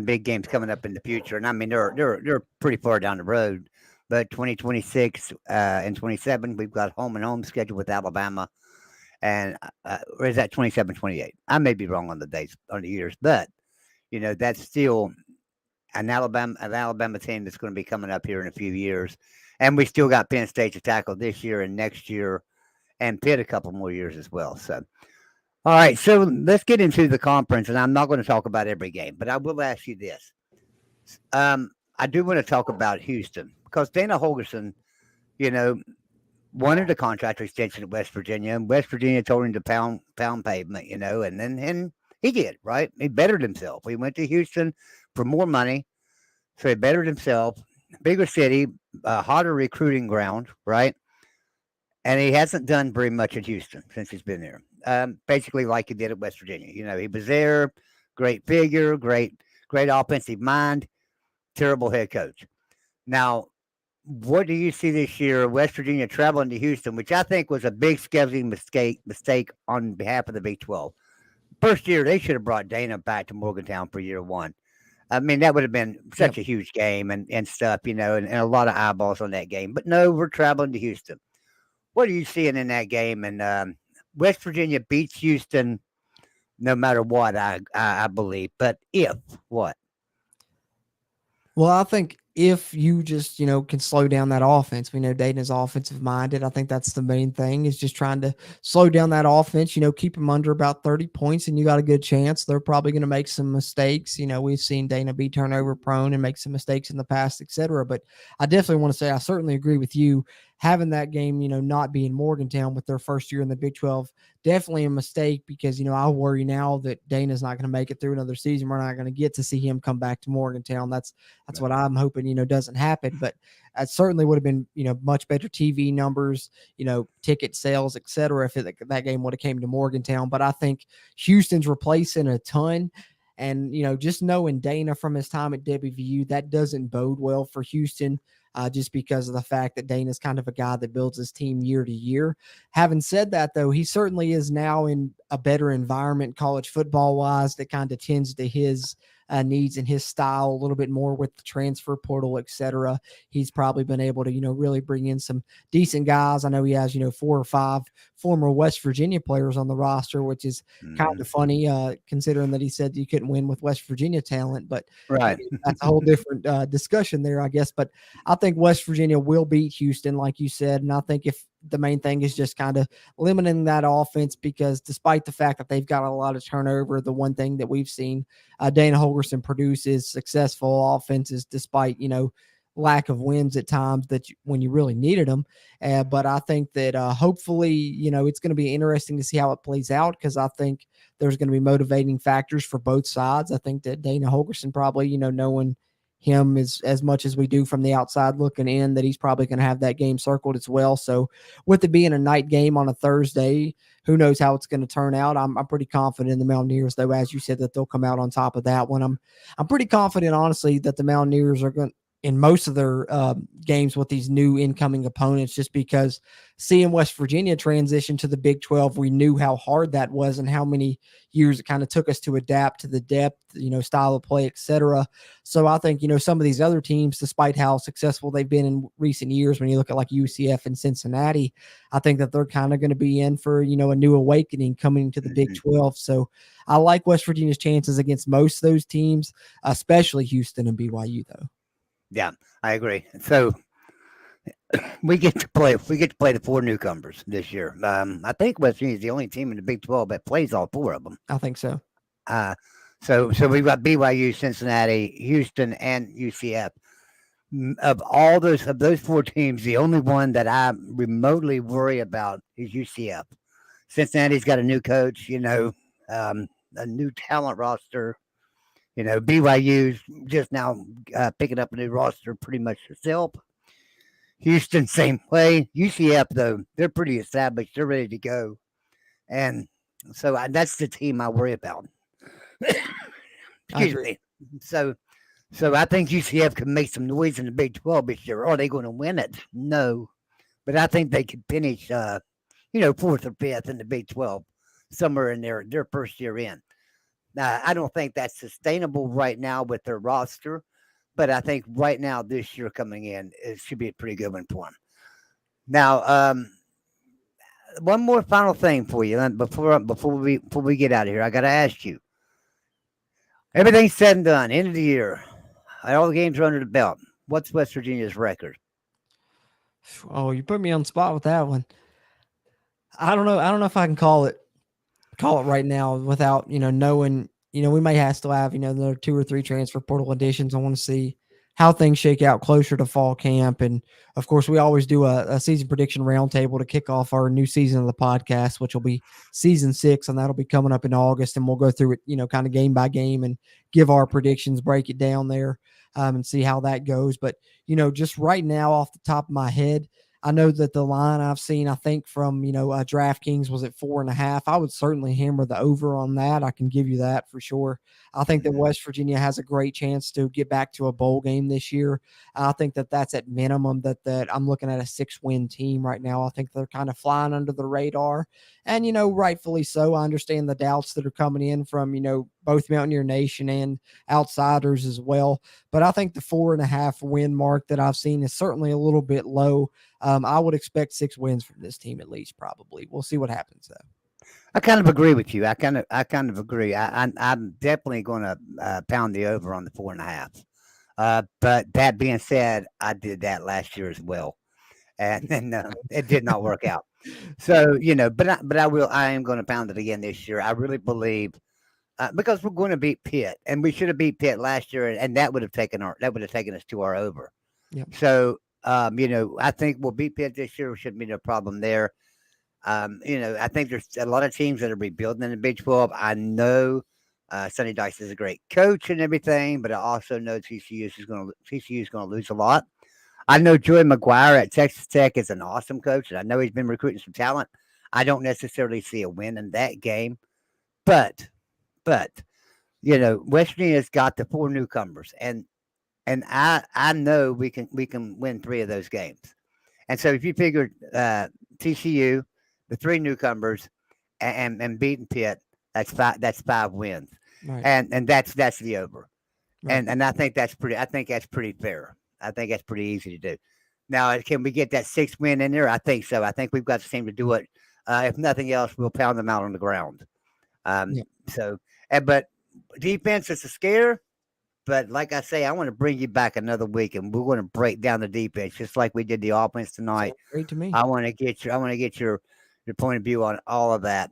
big games coming up in the future, and I mean they're pretty far down the road. But 2026 and 27, we've got home and home schedule with Alabama, and or is that 27, 28? I may be wrong on the dates on the years, but that's still an Alabama team that's going to be coming up here in a few years, and we still got Penn State to tackle this year and next year, and Pitt a couple more years as well. So. All right, so let's get into the conference, and I'm not going to talk about every game, but I will ask you this. I do want to talk about Houston because Dana Holgerson, you know, wanted a contract extension at West Virginia, and West Virginia told him to pound pavement, and he did, right? He bettered himself. He went to Houston for more money, so he bettered himself. Bigger city, hotter recruiting ground, right? And he hasn't done very much at Houston since he's been there. Basically, like he did at West Virginia. He was there, great figure, great offensive mind, terrible head coach. Now, what do you see this year? West Virginia traveling to Houston, which I think was a big scheduling mistake on behalf of the Big 12. First year, they should have brought Dana back to Morgantown for year one. I mean, that would have been such a huge game and stuff, and a lot of eyeballs on that game. But no, we're traveling to Houston. What are you seeing in that game? And West Virginia beats Houston no matter what, I believe. But if what? Well, I think if you just, can slow down that offense, we know Dayton's offensive minded. I think that's the main thing is just trying to slow down that offense, keep them under about 30 points and you got a good chance. They're probably going to make some mistakes. We've seen Dana be turnover prone and make some mistakes in the past, etc. But I definitely want to say, I certainly agree with you having that game, not being Morgantown with their first year in the Big 12. Definitely a mistake because, I worry now that Dana's not going to make it through another season. We're not going to get to see him come back to Morgantown. That's what I'm hoping, doesn't happen. But it certainly would have been, much better TV numbers, ticket sales, et cetera, if that game would have came to Morgantown. But I think Houston's replacing a ton. And, just knowing Dana from his time at WVU, that doesn't bode well for Houston. Just because of the fact that Dana's kind of a guy that builds his team year to year. Having said that, though, he certainly is now in a better environment college football-wise that kind of tends to his needs and his style a little bit more with the transfer portal, et cetera. He's probably been able to, really bring in some decent guys. I know he has, 4 or 5 former West Virginia players on the roster, which is kind of funny considering that he said you couldn't win with West Virginia talent, but right. That's a whole different discussion there, I guess. But I think West Virginia will beat Houston, like you said. And I think if the main thing is just kind of limiting that offense, because despite the fact that they've got a lot of turnover, the one thing that we've seen Dana Holgerson produce is successful offenses, despite, lack of wins at times when you really needed them. But I think that hopefully, it's going to be interesting to see how it plays out, because I think there's going to be motivating factors for both sides. I think that Dana Holgerson probably, knowing him as much as we do from the outside looking in, that he's probably going to have that game circled as well. So with it being a night game on a Thursday, who knows how it's going to turn out. I'm pretty confident in the Mountaineers, though, as you said, that they'll come out on top of that one. I'm pretty confident, honestly, that the Mountaineers are going in most of their games with these new incoming opponents, just because seeing West Virginia transition to the Big 12, we knew how hard that was and how many years it kind of took us to adapt to the depth, style of play, etc. So I think, some of these other teams, despite how successful they've been in recent years, when you look at like UCF and Cincinnati, I think that they're kind of going to be in for, a new awakening coming to the Big 12. So I like West Virginia's chances against most of those teams, especially Houston and BYU, though. Yeah, I agree. So we get to play the 4 newcomers this year. I think West Virginia is the only team in the Big 12 that plays all 4 of them. I think so. So we've got BYU, Cincinnati, Houston, and UCF. Of those 4 teams, the only one that I remotely worry about is UCF. Cincinnati's got a new coach, a new talent roster. BYU's just now picking up a new roster pretty much herself. Houston, same way. UCF, though, they're pretty established. They're ready to go. And so that's the team I worry about. Excuse me. So So I think UCF can make some noise in the Big 12 this year. Are they going to win it? No. But I think they could finish, fourth or fifth in the Big 12, somewhere in their first year in. Now, I don't think that's sustainable right now with their roster, but I think right now, this year coming in, it should be a pretty good one for them. Now, one more final thing for you before we get out of here. I got to ask you. Everything's said and done. End of the year. All the games are under the belt. What's West Virginia's record? Oh, you put me on the spot with that one. I don't know. I don't know if I can call it right now without, knowing, we may still have, another 2 or 3 transfer portal additions. I want to see how things shake out closer to fall camp. And of course, we always do a season prediction roundtable to kick off our new season of the podcast, which will be season 6, and that'll be coming up in August. And we'll go through it, kind of game by game and give our predictions, break it down there, and see how that goes. But, just right now off the top of my head, I know that the line I've seen, I think from, DraftKings was at 4.5. I would certainly hammer the over on that. I can give you that for sure. I think that West Virginia has a great chance to get back to a bowl game this year. I think that that's at minimum that I'm looking at a 6-win team right now. I think they're kind of flying under the radar, and, rightfully so. I understand the doubts that are coming in from, both Mountaineer Nation and outsiders as well. But I think the 4.5 win mark that I've seen is certainly a little bit low. I would expect 6 wins from this team at least. Probably we'll see what happens though. I kind of agree with you. I kind of agree. I'm definitely going to pound the over on the 4.5. But that being said, I did that last year as well, and then it did not work out. So I am going to pound it again this year. I really believe because we're going to beat Pitt, and we should have beat Pitt last year, and that would have taken us to our over. Yep. So I think we'll beat Pitt this year. Shouldn't be no problem there. I think there's a lot of teams that are rebuilding in the Big 12. I know Sonny Dykes is a great coach and everything, but I also know TCU is going to lose a lot. I know Joey McGuire at Texas Tech is an awesome coach, and I know he's been recruiting some talent. I don't necessarily see a win in that game, but West Virginia's got the 4 newcomers, and I know we can win 3 of those games. And so if you figure TCU, the 3 newcomers, and beating Pitt, that's 5 wins, right. and that's the over, right. and I think that's pretty. I think that's pretty fair. I think that's pretty easy to do. Now, can we get that 6th win in there? I think so. I think we've got the team to do it. If nothing else, we'll pound them out on the ground. So, but defense is a scare. But like I say, I want to bring you back another week, and we're going to break down the defense just like we did the offense tonight. Sounds great to me. I want to get your point of view on all of that.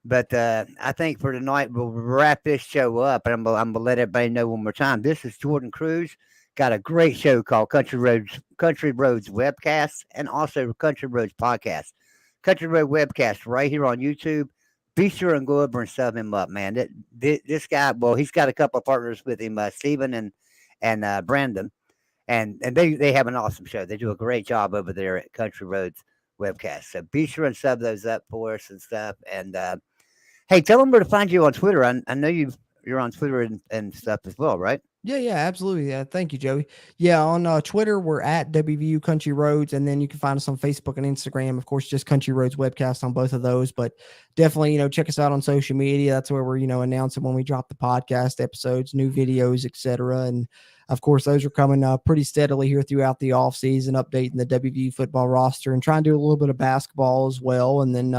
But I think for tonight we'll wrap this show up, and I'm gonna let everybody know one more time. This is Jorden Cruz. Got a great show called Country Roads Webcast, and also Country Roads Podcast. Country Road Webcast right here on YouTube. Be sure and go over and sub him up, man. This guy, well, he's got a couple of partners with him, Stephen and Brandon, and they have an awesome show. They do a great job over there at Country Roads Webcast. So be sure and sub those up for us and stuff. And hey, tell them where to find you on Twitter. I know you're on Twitter and stuff as well, right? Yeah, absolutely. Thank you, Joey. Yeah, on Twitter, we're at WVU Country Roads, and then you can find us on Facebook and Instagram. Of course, just Country Roads Webcast on both of those. But definitely, check us out on social media. That's where we're, announcing when we drop the podcast episodes, new videos, etc. And of course, those are coming pretty steadily here throughout the off season, updating the WVU football roster and trying to do a little bit of basketball as well. And then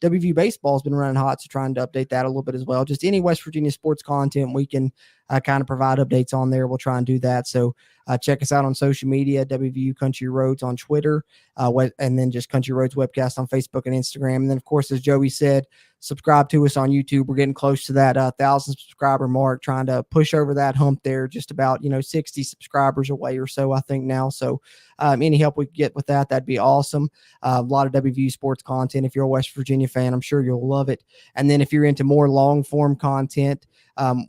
WVU baseball has been running hot, so trying to update that a little bit as well. Just any West Virginia sports content we can kind of provide updates on there. We'll try and do that. So check us out on social media, WVU Country Roads on Twitter, and then just Country Roads Webcast on Facebook and Instagram. And then, of course, as Joey said, subscribe to us on YouTube. We're getting close to that 1,000 subscriber mark, trying to push over that hump there, just about, 60 subscribers away or so, I think now. So any help we can get with that, that'd be awesome. A lot of WVU sports content. If you're a West Virginia fan, I'm sure you'll love it. And then if you're into more long form content,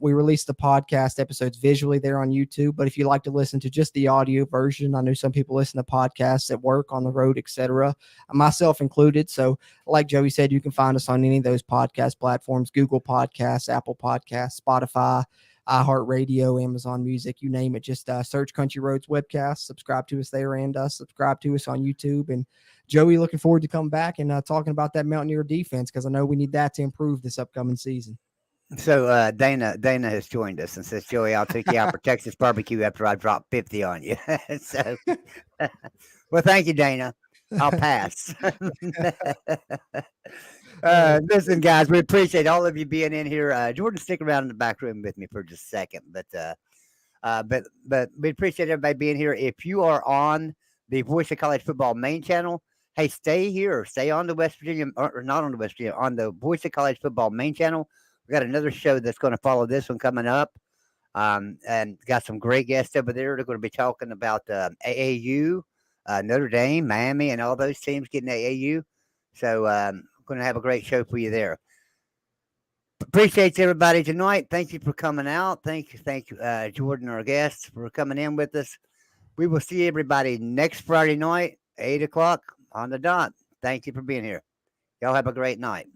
we release the podcast episodes visually there on YouTube. But if you like to listen to just the audio version, I know some people listen to podcasts at work, on the road, etc., myself included. So like Joey said, you can find us on any of those podcast platforms: Google Podcasts, Apple Podcasts, Spotify, iHeartRadio, Amazon Music, you name it. Just search Country Roads Webcast, subscribe to us there, and subscribe to us on YouTube. And Joey, looking forward to coming back and talking about that Mountaineer defense, because I know we need that to improve this upcoming season. So Dana has joined us and says, Joey, I'll take you out for Texas barbecue after I drop 50 on you. So, well, thank you, Dana. I'll pass. Listen, guys, we appreciate all of you being in here. Jorden, stick around in the back room with me for just a second, but we appreciate everybody being here. If you are on the Voice of College Football main channel, hey, stay here, stay on the West Virginia, or not on the West Virginia, on the Voice of College Football main channel. We got another show that's going to follow this one coming up, and got some great guests over there. They're going to be talking about AAU, Notre Dame, Miami, and all those teams getting AAU. So going to have a great show for you there. Appreciate everybody tonight. Thank you for coming out. Thank you, Jorden, our guests, for coming in with us. We will see everybody next Friday night, 8 o'clock on the dot. Thank you for being here. Y'all have a great night.